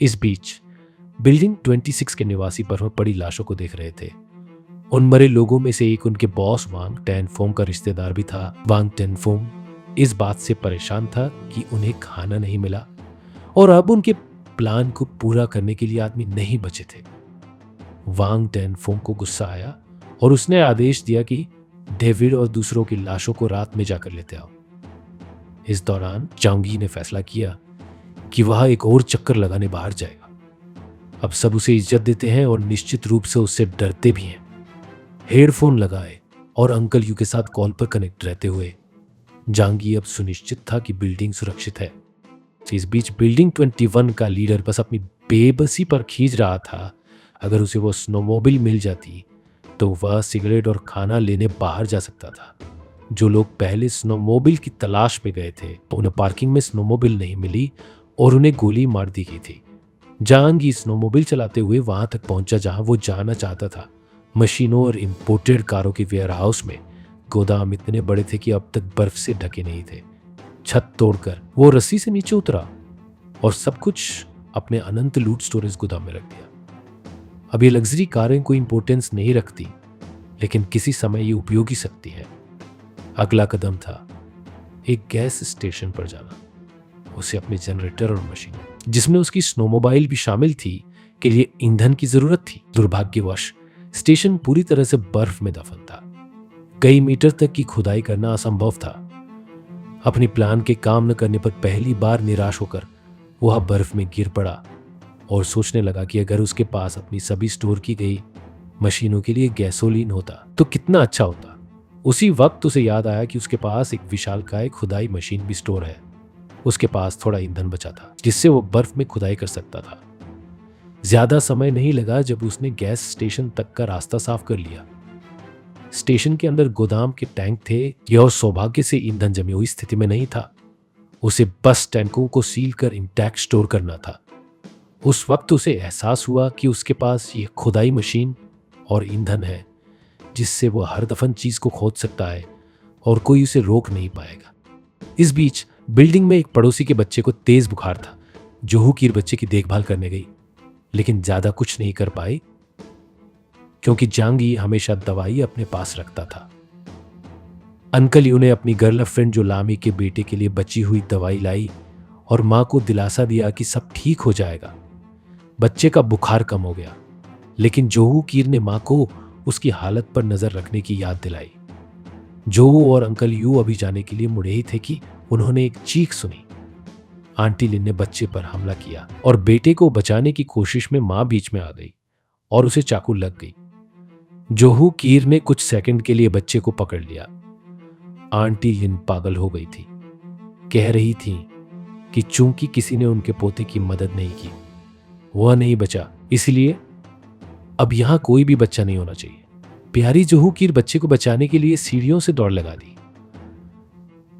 इस बीच बिल्डिंग 26 के निवासी पर पड़ी लाशों को देख रहे थे। उन मरे लोगों में से एक उनके बॉस वांग टेनफोंग का रिश्तेदार भी था। वांग टेनफोंग इस बात से परेशान था कि उन्हें खाना नहीं मिला और अब उनके प्लान को पूरा करने के लिए आदमी नहीं बचे थे। वांग टेनफोंग को गुस्सा आया और उसने आदेश दिया कि डेविड और दूसरों की लाशों को रात में जाकर लेते आओ। इस दौरान चांगी ने फैसला किया कि वह एक और चक्कर लगाने बाहर जाएगा। अब सब उसे इज्जत देते हैं और निश्चित रूप से उससे डरते भी हैं। हेडफोन लगाए और अंकल यू के साथ कॉल पर कनेक्ट रहते हुए जांगी अब सुनिश्चित था कि बिल्डिंग सुरक्षित है। इस बीच बिल्डिंग 21 का लीडर बस अपनी बेबसी पर खींच रहा था। अगर उसे वो स्नोमोबिल मिल जाती तो वह सिगरेट और खाना लेने बाहर जा सकता था। जो लोग पहले स्नोमोबिल की तलाश में गए थे उन्हें पार्किंग में स्नोमोबिल नहीं मिली और उन्हें गोली मार दी गई थी। जांगी स्नोमोबिल चलाते हुए वहां तक पहुंचा जहां वो जाना चाहता था। मशीनों और इंपोर्टेड कारों के वेयरहाउस में गोदाम इतने बड़े थे कि अब तक बर्फ से ढके नहीं थे। छत तोड़कर वो रस्सी से नीचे उतरा और सब कुछ अपने अनंत लूट स्टोरेज गोदाम में रख दिया। अब ये लग्जरी कारें कोई इंपोर्टेंस नहीं रखती, लेकिन किसी समय ये उपयोगी सकती है। अगला कदम था एक गैस स्टेशन पर जाना। उसे अपने जनरेटर और मशीन, जिसमें उसकी स्नोमोबाइल भी शामिल थी, के लिए ईंधन की जरूरत थी। दुर्भाग्यवश स्टेशन पूरी तरह से बर्फ में दफन था। कई मीटर तक की खुदाई करना असंभव था। अपनी प्लान के काम न करने पर पहली बार निराश होकर वह बर्फ में गिर पड़ा और सोचने लगा कि अगर उसके पास अपनी सभी स्टोर की गई मशीनों के लिए गैसोलीन होता तो कितना अच्छा होता। उसी वक्त उसे याद आया कि उसके पास एक विशालकाय खुदाई मशीन भी स्टोर है। उसके पास थोड़ा ईंधन बचा था जिससे वो बर्फ में खुदाई कर सकता था। ज्यादा समय नहीं लगा जब उसने गैस स्टेशन तक का रास्ता साफ कर लिया। स्टेशन के अंदर गोदाम के टैंक थे। यह सौभाग्य से ईंधन जमी हुई स्थिति में नहीं था। उसे बस टैंकों को सील कर इंटैक्ट स्टोर करना था। उस वक्त उसे एहसास हुआ कि उसके पास यह खुदाई मशीन और ईंधन है जिससे वो हर दफन चीज को खोद सकता है और कोई उसे रोक नहीं पाएगा। इस बीच बिल्डिंग में एक पड़ोसी के बच्चे को तेज बुखार था। जोहू कीर बच्चे की देखभाल करने गई, लेकिन ज्यादा कुछ नहीं कर पाई क्योंकि जांगी हमेशा दवाई अपने पास रखता था। अंकल यू ने अपनी गर्लफ्रेंड जो लामी के बेटे के लिए बची हुई दवाई लाई और मां को दिलासा दिया कि सब ठीक हो जाएगा। बच्चे का बुखार कम हो गया, लेकिन जोहू कीर ने मां को उसकी हालत पर नजर रखने की याद दिलाई। जोहू और अंकल यू अभी जाने के लिए मुड़े ही थे कि उन्होंने एक चीख सुनी। आंटी लिन ने बच्चे पर हमला किया और बेटे को बचाने की कोशिश में मां बीच में आ गई और उसे चाकू लग गई। जोहू कीर ने कुछ सेकंड के लिए बच्चे को पकड़ लिया। आंटी लिन पागल हो गई थी। कह रही थी कि चूंकि किसी ने उनके पोते की मदद नहीं की, वह नहीं बचा, इसलिए अब यहां कोई भी बच्चा नहीं होना चाहिए। प्यारी जोहू कीर बच्चे को बचाने के लिए सीढ़ियों से दौड़ लगा दी।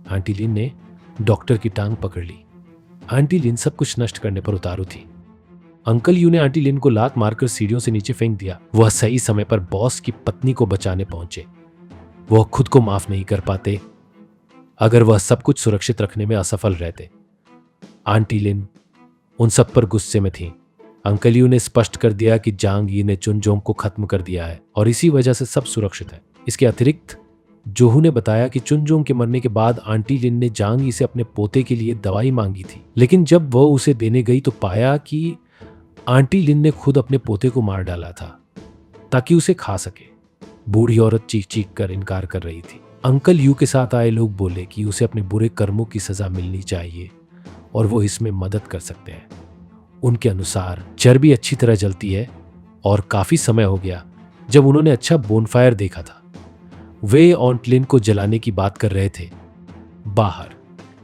आंटी लिन ने डॉक्टर की टांग पकड़ ली। आंटी लिन सब कुछ नष्ट करने पर उतारू थी। अंकल यू ने आंटी लिन को लात मारकर सीढ़ियों से नीचे फेंक दिया। वह सही समय पर बॉस की पत्नी को बचाने पहुंचे। वह खुद को माफ नहीं कर पाते अगर वह सब कुछ सुरक्षित रखने में असफल रहते। आंटी लिन उन सब पर गुस्से में थी। अंकल यू ने स्पष्ट कर दिया कि जांग यी ने चुनजोंग को खत्म कर दिया है और इसी वजह से सब सुरक्षित है। इसके अतिरिक्त जोहू ने बताया कि चुनजोंग के मरने के बाद आंटी लिन ने जांग यी से अपने पोते के लिए दवाई मांगी थी, लेकिन जब वह उसे देने गई तो पाया कि आंटी लिन ने खुद अपने पोते को मार डाला था ताकि उसे खा सके। बूढ़ी औरत चीख चीख कर इनकार कर रही थी। अंकल यू के साथ आए लोग बोले कि उसे अपने बुरे कर्मों की सजा मिलनी चाहिए और वो इसमें मदद कर सकते हैं। उनके अनुसार चर्बी अच्छी तरह जलती है और काफी समय हो गया जब उन्होंने अच्छा बोनफायर देखा था। वे ऑन्ट लिन को जलाने की बात कर रहे थे। बाहर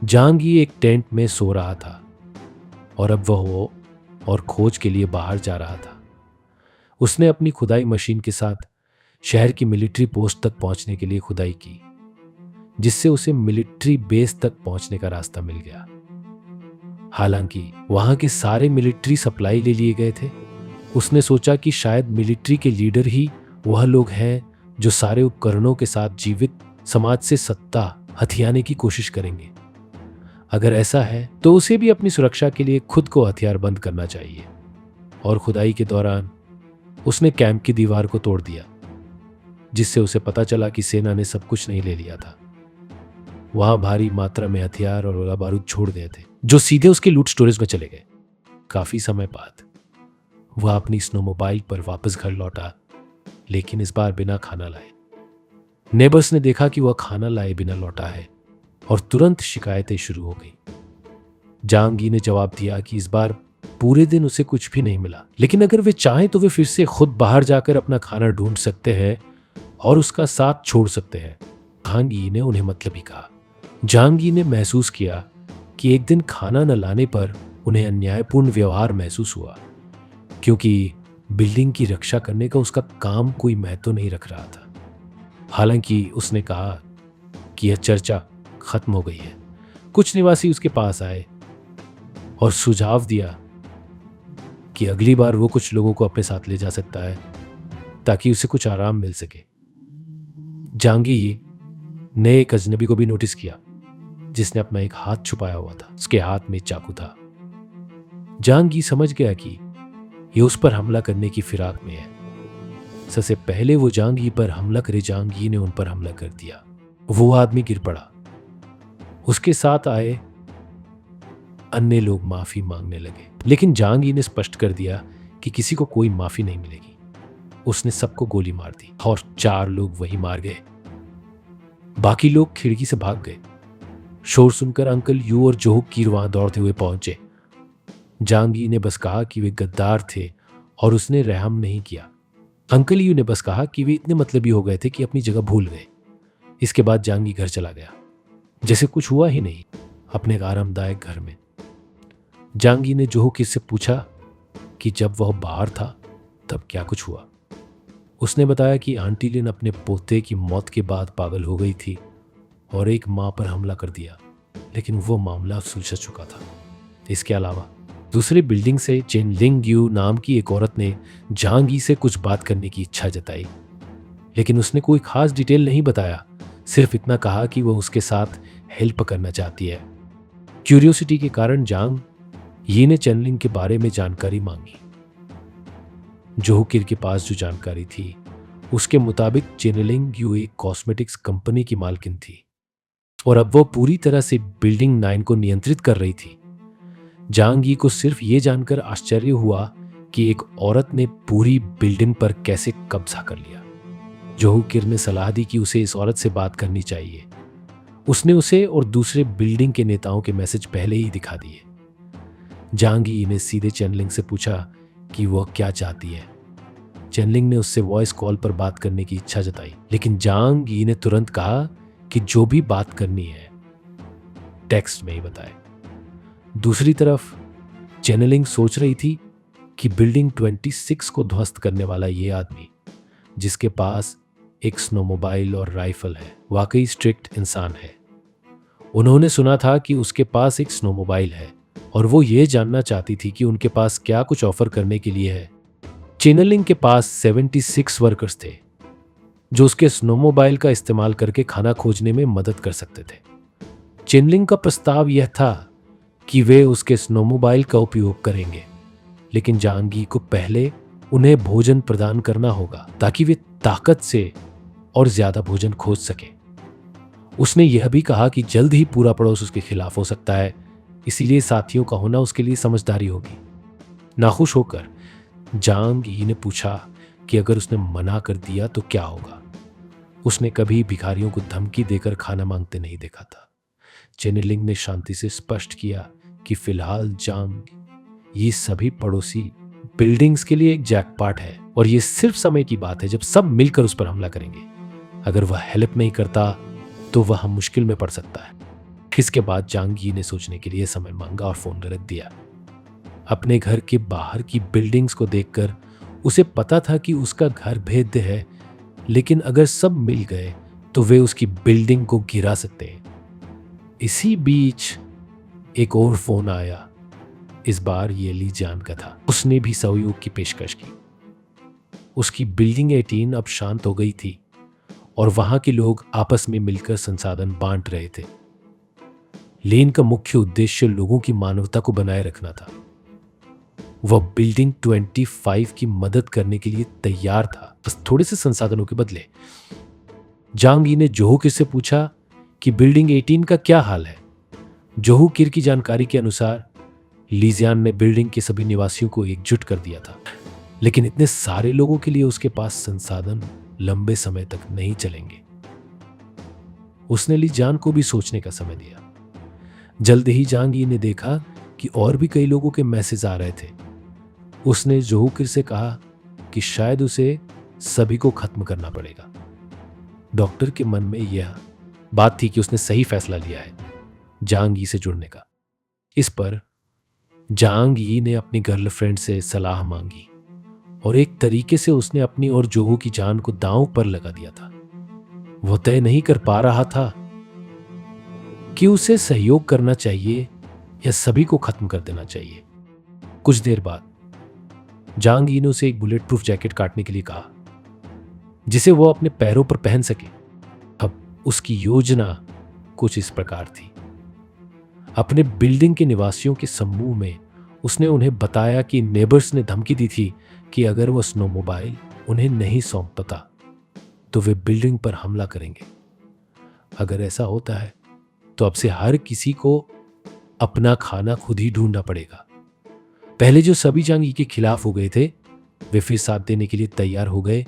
जांग यी एक टेंट में सो रहा था और अब वह और खोज के लिए बाहर जा रहा था। उसने अपनी खुदाई मशीन के साथ शहर की मिलिट्री पोस्ट तक पहुंचने के लिए खुदाई की, जिससे उसे मिलिट्री बेस तक पहुंचने का रास्ता मिल गया। हालांकि वहां के सारे मिलिट्री सप्लाई ले लिए गए थे। उसने सोचा कि शायद मिलिट्री के लीडर ही वह लोग हैं जो सारे उपकरणों के साथ जीवित समाज से सत्ता हथियाने की कोशिश करेंगे। अगर ऐसा है तो उसे भी अपनी सुरक्षा के लिए खुद को हथियारबंद करना चाहिए। और खुदाई के दौरान उसने कैंप की दीवार को तोड़ दिया, जिससे उसे पता चला कि सेना ने सब कुछ नहीं ले लिया था। वहां भारी मात्रा में हथियार और गोला बारूद छोड़ गए थे, जो सीधे उसके लूट स्टोरेज में चले गए। काफी समय बाद वह अपनी स्नोमोबाइल पर वापस घर लौटा, लेकिन इस बार बिना खाना लाए। नेबर्स ने देखा कि वह खाना लाए बिना लौटा है और तुरंत शिकायतें शुरू हो गई। जांगी ने जवाब दिया कि इस बार पूरे दिन उसे कुछ भी नहीं मिला, लेकिन अगर वे चाहें तो वे फिर से खुद बाहर जाकर अपना खाना ढूंढ सकते हैं और उसका साथ छोड़ सकते हैं। जांगी ने उन्हें मतलबी कहा। जांगी ने महसूस किया कि एक दिन खाना न लाने पर उन्हें अन्यायपूर्ण व्यवहार महसूस हुआ, क्योंकि बिल्डिंग की रक्षा करने का उसका काम कोई महत्व नहीं रख रहा था। हालांकि उसने कहा कि यह चर्चा खत्म हो गई है। कुछ निवासी उसके पास आए और सुझाव दिया कि अगली बार वो कुछ लोगों को अपने साथ ले जा सकता है ताकि उसे कुछ आराम मिल सके। जांगी ने एक अजनबी को भी नोटिस किया, जिसने अपना एक हाथ छुपाया हुआ था। उसके हाथ में चाकू था। जांगी समझ गया कि ये उस पर हमला करने की फिराक में है। सबसे पहले वो जांगी पर हमला करे, जांगी ने उन पर हमला कर दिया। वो आदमी गिर पड़ा। उसके साथ आए अन्य लोग माफी मांगने लगे, लेकिन जांगी ने स्पष्ट कर दिया कि किसी को कोई माफी नहीं मिलेगी। उसने सबको गोली मार दी और 4 लोग वहीं मार गए। बाकी लोग खिड़की से भाग गए। शोर सुनकर अंकल यू और जोह कीर वहां दौड़ते हुए पहुंचे। जांगी ने बस कहा कि वे गद्दार थे और उसने रहम नहीं किया। अंकल यू ने बस कहा कि वे इतने मतलबी हो गए थे कि अपनी जगह भूल गए। इसके बाद जांगी घर चला गया, जैसे कुछ हुआ ही नहीं, अपने आरामदायक घर में। जांगी ने जोह कीर से पूछा कि जब वह बाहर था तब क्या कुछ हुआ। उसने बताया कि आंटी लिन अपने पोते की मौत के बाद पागल हो गई थी और एक मां पर हमला कर दिया, लेकिन वो मामला सुलझ चुका था। इसके अलावा दूसरी बिल्डिंग से चेन लिंग यू नाम की एक औरत ने जांगी से कुछ बात करने की इच्छा जताई, लेकिन उसने कोई खास डिटेल नहीं बताया, सिर्फ इतना कहा कि वह उसके साथ हेल्प करना चाहती है। क्यूरियोसिटी के कारण जांग यी ने चैनलिंग के बारे में जानकारी मांगी। जोह कीर के पास जो जानकारी थी उसके मुताबिक चैनलिंग यू एक कॉस्मेटिक्स कंपनी की मालकिन थी और अब वो पूरी तरह से बिल्डिंग 9 को नियंत्रित कर रही थी। जांग यी को सिर्फ ये जानकर आश्चर्य हुआ कि एक औरत ने पूरी बिल्डिंग पर कैसे कब्जा कर लिया। जोह कीर ने सलाह दी कि उसे इस औरत से बात करनी चाहिए। उसने उसे और दूसरे बिल्डिंग के नेताओं के मैसेज पहले ही दिखा दिए। जांग यी ने सीधे चैनलिंग से पूछा कि वह क्या चाहती है। चैनलिंग ने उससे वॉइस कॉल पर बात करने की इच्छा जताई, लेकिन जांग यी ने तुरंत कहा कि जो भी बात करनी है टेक्स्ट में ही बताए। दूसरी तरफ चैनलिंग सोच रही थी कि बिल्डिंग 26 को ध्वस्त करने वाला ये आदमी, जिसके पास एक स्नोमोबाइल और राइफल है, वाकई स्ट्रिक्ट इंसान है। उन्होंने सुना था कि उसके पास एक स्नोमोबाइल है और वो ये जानना चाहती थी कि उनके पास क्या कुछ ऑफर करने के लिए है। चैनलिंग के पास 76 वर्कर्स थे जो उसके स्नोमोबाइल का इस्तेमाल करके खाना खोजने में मदद कर सकते थे। चैनलिंग का प्रस्ताव यह था कि वे उसके स्नोमोबाइल का उपयोग करेंगे, लेकिन जांगी को पहले उन्हें भोजन प्रदान करना होगा ताकि वे ताकत से और ज्यादा भोजन खोज सके। उसने यह भी कहा कि जल्द ही पूरा पड़ोस उसके खिलाफ हो सकता है, इसीलिए साथियों का होना उसके लिए समझदारी होगी। नाखुश होकर जांग यी ने पूछा कि अगर उसने मना कर दिया तो क्या होगा। उसने कभी भिखारियों को धमकी देकर खाना मांगते नहीं देखा था। चैनलिंग ने शांति से स्पष्ट किया कि फिलहाल जांग ये सभी पड़ोसी बिल्डिंग्स के लिए एक जैकपॉट है और ये सिर्फ समय की बात है जब सब मिलकर उस पर हमला करेंगे। अगर वह हेल्प नहीं करता तो वह मुश्किल में पड़ सकता है। इसके बाद जांग यी ने सोचने के लिए समय मांगा और फोन रख दिया। अपने घर के बाहर की बिल्डिंग्स को देखकर उसे पता था कि उसका घर भेद्य है, लेकिन अगर सब मिल गए तो वे उसकी बिल्डिंग को गिरा सकते हैं। इसी बीच एक और फोन आया। इस बार ये ली जान का था। उसने भी सहयोग की पेशकश की। उसकी बिल्डिंग 18 अब शांत हो गई थी और वहां के लोग आपस में मिलकर संसाधन बांट रहे थे। लेन का मुख्य उद्देश्य लोगों की मानवता को बनाए रखना था। वह बिल्डिंग 25 की मदद करने के लिए तैयार था, बस थोड़े से संसाधनों के बदले। जांग यी ने जोहोकिर से पूछा कि बिल्डिंग 18 का क्या हाल है। जोहोकिर की जानकारी के अनुसार लीजियान ने बिल्डिंग के सभी निवासियों को एकजुट कर दिया था, लेकिन इतने सारे लोगों के लिए उसके पास संसाधन लंबे समय तक नहीं चलेंगे। उसने लीजियान को भी सोचने का समय दिया। जल्द ही जांग यी ने देखा कि और भी कई लोगों के मैसेज आ रहे थे। उसने जोहोकिर से कहा कि शायद उसे सभी को खत्म करना पड़ेगा। डॉक्टर के मन में यह बात थी कि उसने सही फैसला लिया है, जांग यी से जुड़ने का। इस पर जांग यी ने अपनी गर्लफ्रेंड से सलाह मांगी और एक तरीके से उसने अपनी और जोहो की जान को दांव पर लगा दिया था। वह तय नहीं कर पा रहा था कि उसे सहयोग करना चाहिए या सभी को खत्म कर देना चाहिए। कुछ देर बाद जांग यी ने उसे एक बुलेट प्रूफ जैकेट काटने के लिए कहा, जिसे वो अपने पैरों पर पहन सके। अब उसकी योजना कुछ इस प्रकार थी। अपने बिल्डिंग के निवासियों के समूह में उसने उन्हें बताया कि नेबर्स ने धमकी दी थी कि अगर वह स्नोमोबाइल उन्हें नहीं सौंपता तो वे बिल्डिंग पर हमला करेंगे। अगर ऐसा होता है तो अब से हर किसी को अपना खाना खुद ही ढूंढना पड़ेगा। पहले जो सभी जांग यी के खिलाफ हो गए थे, वे फिर साथ देने के लिए तैयार हो गए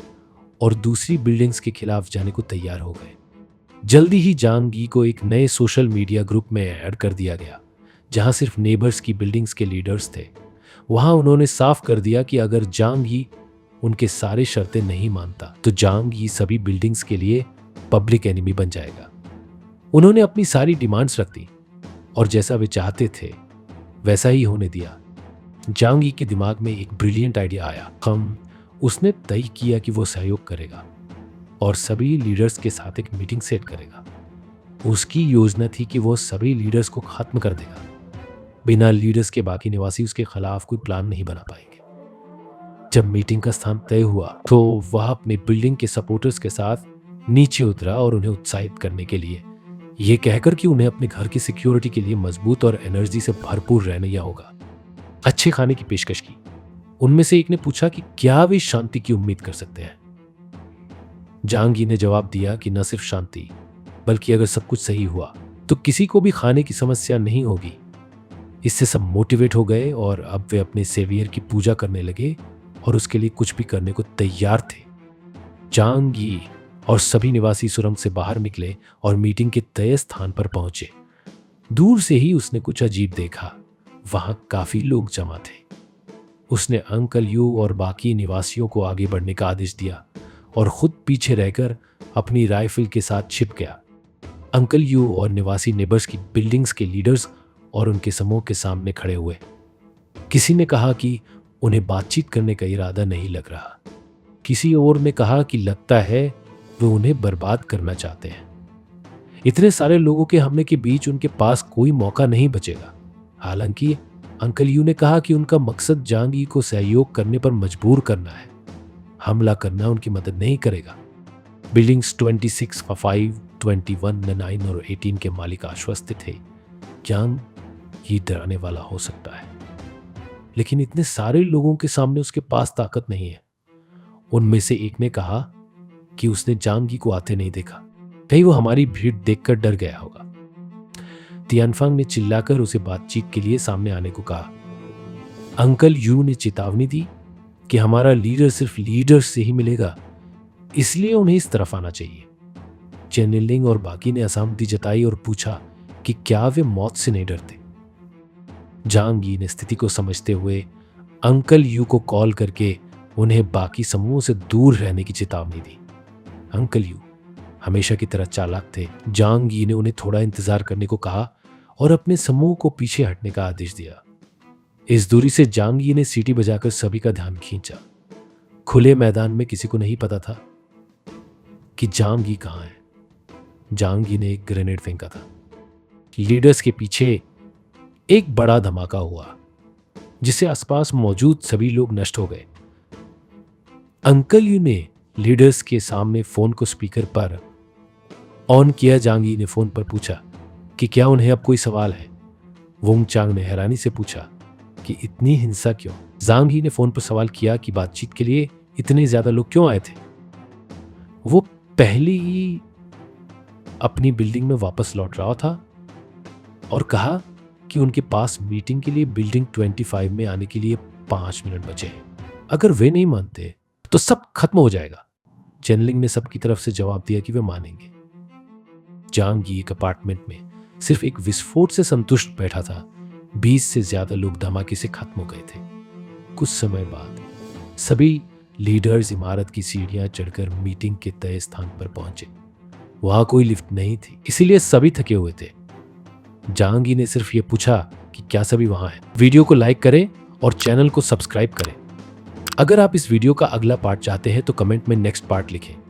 और दूसरी बिल्डिंग्स के खिलाफ जाने को तैयार हो गए। जल्दी ही जांग यी को एक नए सोशल मीडिया ग्रुप में ऐड कर दिया गया, जहां सिर्फ नेबर्स की बिल्डिंग्स के लीडर्स थे। वहां उन्होंने साफ कर दिया कि अगर जांग यी उनके सारे शर्तें नहीं मानता तो जांग यी सभी बिल्डिंग्स के लिए पब्लिक एनिमी बन जाएगा। उन्होंने अपनी सारी डिमांड्स रख दी और जैसा वे चाहते थे वैसा ही होने दिया। जांग यी के दिमाग में एक ब्रिलियंट आइडिया आया। उसने तय किया कि वो सहयोग करेगा और सभी लीडर्स के साथ एक मीटिंग सेट करेगा। उसकी योजना थी कि वो सभी लीडर्स को खत्म कर देगा। बिना लीडर्स के बाकी निवासी उसके खिलाफ कोई प्लान नहीं बना पाएंगे। जब मीटिंग का स्थान तय हुआ तो वह अपने बिल्डिंग के सपोर्टर्स के साथ नीचे उतरा और उन्हें उत्साहित करने के लिए यह कहकर कि उन्हें अपने घर की सिक्योरिटी के लिए मजबूत और एनर्जी से भरपूर रहना होगा, अच्छे खाने की पेशकश की। उनमें से एक ने पूछा कि क्या वे शांति की उम्मीद कर सकते हैं। जांग यी ने जवाब दिया कि न सिर्फ शांति, बल्कि अगर सब कुछ सही हुआ तो किसी को भी खाने की समस्या नहीं होगी। इससे सब मोटिवेट हो गए और अब वे अपने सेवियर की पूजा करने लगे और उसके लिए कुछ भी करने को तैयार थे। जांग यी और सभी निवासी सुरंग से बाहर निकले और मीटिंग के तय स्थान पर पहुंचे। दूर से ही उसने कुछ अजीब देखा। वहां काफी लोग जमा थे। उसने अंकल यू और बाकी निवासियों को आगे बढ़ने का आदेश दिया और खुद पीछे रहकर अपनी राइफल के साथ छिप गया। अंकल यू और निवासी नेबर्स की बिल्डिंग्स के लीडर्स और उनके समूह के सामने खड़े हुए। किसी ने कहा कि उन्हें बातचीत करने का इरादा नहीं लग रहा। किसी और ने कहा कि लगता है वे उन्हें बर्बाद करना चाहते हैं। इतने सारे लोगों के हमले के बीच उनके पास कोई मौका नहीं बचेगा। हालांकि अंकल यू ने कहा कि उनका मकसद जांग यी को सहयोग करने पर मजबूर करना है। हमला करना उनकी मदद नहीं करेगा। बिल्डिंग्स 26, 5, 21, 9 और 18 के मालिक आश्वस्त थे। जांग यी डराने वाला हो सकता है, लेकिन इतने सारे लोगों के सामने उसके पास ताकत नहीं है। उनमें से एक ने कहा कि उसने जांग यी को आते नहीं देखा, कहीं वो हमारी भीड़ देखकर डर गया होगा। तियानफांग ने चिल्लाकर उसे बातचीत के लिए सामने आने को कहा। अंकल यू ने चेतावनी दी कि हमारा लीडर सिर्फ लीडर से ही मिलेगा, इसलिए उन्हें इस तरफ आना चाहिए। चेनिलिंग और बाकी ने असहमति जताई और पूछा कि क्या वे मौत से नहीं डरते। जांग यी ने स्थिति को समझते हुए अंकल यू को कॉल करके उन्हें बाकी समूह से दूर रहने की चेतावनी दी। अंकल यू हमेशा की तरह चालाक थे। जांग यी ने उन्हें थोड़ा इंतजार करने को कहा और अपने समूह को पीछे हटने का आदेश दिया। इस दूरी से जांग यी ने सीटी बजाकर सभी का ध्यान खींचा। खुले मैदान में किसी को नहीं पता था कि जांग यी कहां है। जांग यी ने एक ग्रेनेड फेंका था। लीडर्स के पीछे एक बड़ा धमाका हुआ, जिससे आसपास मौजूद सभी लोग नष्ट हो गए। अंकल यू ने लीडर्स के सामने फोन को स्पीकर पर ऑन किया। जांग यी ने फोन पर पूछा, कि क्या उन्हें अब कोई सवाल है। वोंग चांग ने हैरानी से पूछा कि इतनी हिंसा क्यों। जांग ही ने फोन पर सवाल किया कि बातचीत के लिए इतने ज्यादा लोग क्यों आए थे। वो पहले ही अपनी बिल्डिंग में वापस लौट रहा था और कहा कि उनके पास मीटिंग के लिए बिल्डिंग 25 में आने के लिए 5 मिनट बचे हैं। अगर वे नहीं मानते तो सब खत्म हो जाएगा। चेनलिंग ने सबकी तरफ से जवाब दिया कि वे मानेंगे। जांग ही एक अपार्टमेंट में सिर्फ एक विस्फोट से संतुष्ट बैठा था। 20 से ज्यादा लोग धमाके से खत्म हो गए थे। कुछ समय बाद सभी लीडर्स इमारत की सीढ़ियां चढ़कर मीटिंग के तय स्थान पर पहुंचे। वहां कोई लिफ्ट नहीं थी, इसीलिए सभी थके हुए थे। जांगी ने सिर्फ ये पूछा कि क्या सभी वहां हैं। वीडियो को लाइक करें और चैनल को सब्सक्राइब करें। अगर आप इस वीडियो का अगला पार्ट चाहते हैं तो कमेंट में नेक्स्ट पार्ट लिखें।